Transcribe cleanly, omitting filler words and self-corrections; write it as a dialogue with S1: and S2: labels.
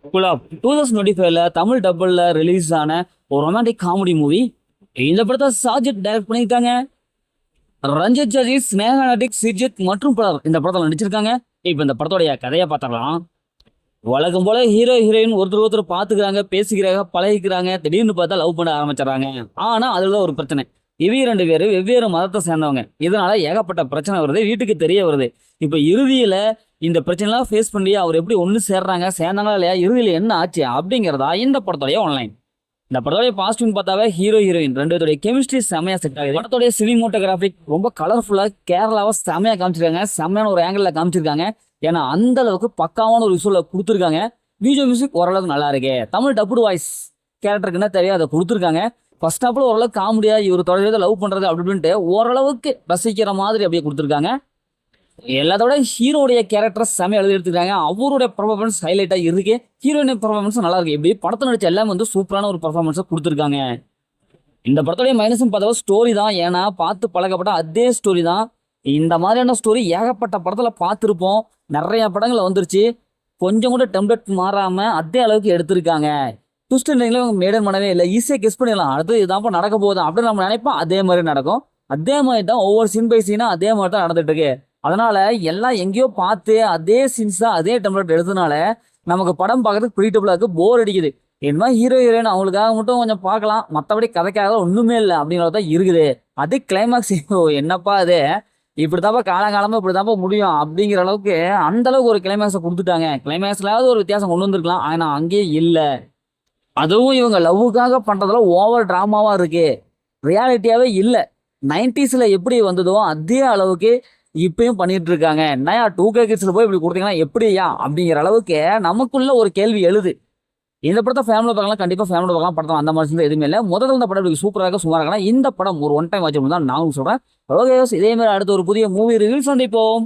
S1: Gulab 2025ல Tamil டபுள்ல release ஆன ஒரு romantic comedy movie. இந்த படத்தை சாஜித் டைரக்ட் பண்ணியிருக்காங்க. ரஞ்சித் ஜதீஷ், ஸ்னேகா நடிக், சிஜித் மற்றும் பலர் இந்த படத்தில் நடிச்சிருக்காங்க. இப்போ இந்த படத்தோடைய கதையை பார்த்துடலாம். வழக்கம் போல ஹீரோ ஹீரோயின் ஒருத்தர் ஒருத்தர் பார்த்துக்கிறாங்க, பேசிக்கிறாங்க, பழகிக்கிறாங்க. திடீர்னு பார்த்தா லவ் பண்ண ஆரம்பிச்சிடறாங்க. ஆனா அதுல ஒரு பிரச்சனை. இவங்க ரெண்டு பேரும் வெவ்வேறு மதத்தை சேர்ந்தவங்க. இதனால ஏகப்பட்ட பிரச்சனை வருது, வீட்டுக்கு தெரிய வருது. இப்போ இறுதியில இந்த பிரச்சனைலாம் ஃபேஸ் பண்ணி அவர் எப்படி ஒன்று சேர்றாங்க, சேர்ந்தாங்களா இல்லையா, இறுதியில் என்ன ஆச்சு அப்படிங்கிறதா இந்த படத்தோடைய ஆன்லைன். இந்த படத்தோடைய பாசிட்டிவ் பார்த்தாவே ஹீரோ ஹீரோயின் ரெண்டு பேருடைய கெமிஸ்ட்ரி செமையா செட் ஆகுது. படத்தோடைய சினிமோட்டோகிராஃபிக் ரொம்ப கலர்ஃபுல்லா கேரளாவை செமையா காமிச்சிருக்காங்க. செமையான ஒரு ஆங்கிள் காமிச்சிருக்காங்க. ஏன்னா அந்த அளவுக்கு பக்காவான ஒரு விஷுவலை கொடுத்துருக்காங்க. வீடியோ மியூசிக் ஓரளவுக்கு நல்லா இருக்கு. தமிழ் டப்புடு வாய்ஸ் கேரக்டருக்கு என்ன தேவையோ அதை கொடுத்துருக்காங்க. ஃபர்ஸ்ட் ஆஃப்ல ஓரளவுக்கு காமெடியா இவர் தொடர்ந்து லவ் பண்றது அப்படின்ட்டு ஓரளவுக்கு ரசிக்கிற மாதிரி அப்படியே கொடுத்துருக்காங்க. எல்லாத்தோட ஹீரோடைய கேரக்டர் செமையா எழுதி எடுத்துருக்காங்க. அவருடைய பர்ஃபார்மன்ஸ் ஹைலைட்டா இருக்கு. ஹீரோயின் பர்ஃபார்மன்ஸ் நல்லா இருக்கு. எப்படி படத்தை நடிச்ச எல்லாம் சூப்பரான ஒரு பர்ஃபார்மன்ஸை கொடுத்துருக்காங்க. இந்த படத்தோடைய மைனஸ்ன்னு பார்த்தா ஸ்டோரி தான். ஏன்னா பார்த்து பழக்கப்பட்ட அதே ஸ்டோரி தான். இந்த மாதிரியான ஸ்டோரி ஏகப்பட்ட படத்துல பார்த்துருப்போம். நிறைய படங்கள் வந்துருச்சு. கொஞ்சம் கூட டெம்ப்ளேட் மாறாம அதே அளவுக்கு எடுத்திருக்காங்க. ட்விஸ்ட் இவங்க மேடன் பண்ணவே இல்லை. ஈஸியாக கெஸ் பண்ணிடலாம், அடுத்து இதான் நடக்க போகுது அப்படின்னு நம்ம நினைப்போம். அதே மாதிரி நடக்கும். அதே மாதிரி தான் ஒவ்வொரு சீன் பை சீனா அதே மாதிரி தான் நடந்துட்டு இருக்கு. அதனால எல்லாம் எங்கேயோ பார்த்து அதே சீன்ஸா அதே டெம்ப்ளேட் எடுத்ததுனால நமக்கு படம் பார்க்கறதுக்கு ப்ரீட்டபிளா இருக்கு, போர் அடிக்குது. என்னமா ஹீரோ ஹீரோயின் அவங்களுக்காக மட்டும் கொஞ்சம் பார்க்கலாம், மற்றபடி கதைக்காக ஒண்ணுமே இல்லை அப்படிங்கிறது தான் இருக்குது. அது கிளைமாக்ஸ் என்னப்பா அது, இப்படித்தாப்பா காலங்காலமா இப்படித்தாப்பா முடியும் அப்படிங்கிற அளவுக்கு அந்த அளவுக்கு ஒரு கிளைமேக்ஸை கொடுத்துட்டாங்க. கிளைமேக்ஸ்லாவது ஒரு வித்தியாசம் கொண்டு வந்திருக்கலாம், ஆனா அங்கேயே இல்லை. அதுவும் இவங்க லவ்வுக்காக பண்றதுல ஓவர் டிராமாவா இருக்கு, ரியாலிட்டியாவே இல்லை. 90ஸ்ல எப்படி வந்ததோ அதே அளவுக்கு இப்பயும் பண்ணிட்டு இருக்காங்க. என்னையா 2K கிட்ஸ்ல போய் இப்படி கொடுத்தீங்கன்னா எப்படியா அப்படிங்கிற அளவுக்கு நமக்குள்ள ஒரு கேள்வி எழுது. இந்த படத்தை ஃபேமிலியில் பார்க்கலாம், கண்டிப்பாக ஃபேமிலியில் பார்க்கலாம். படத்தில் அந்த மாதிரி எதுவுமே இல்லை. முதல்ல இந்த படம் சூப்பராக சுமாராக இந்த படம் ஒரு ஒன் டைம் வாட்ச் தான் நான் சொல்றேன். ஓகே, இதே மாதிரி அடுத்த ஒரு புதிய மூவி ரிவ்யூ சந்திப்போம்.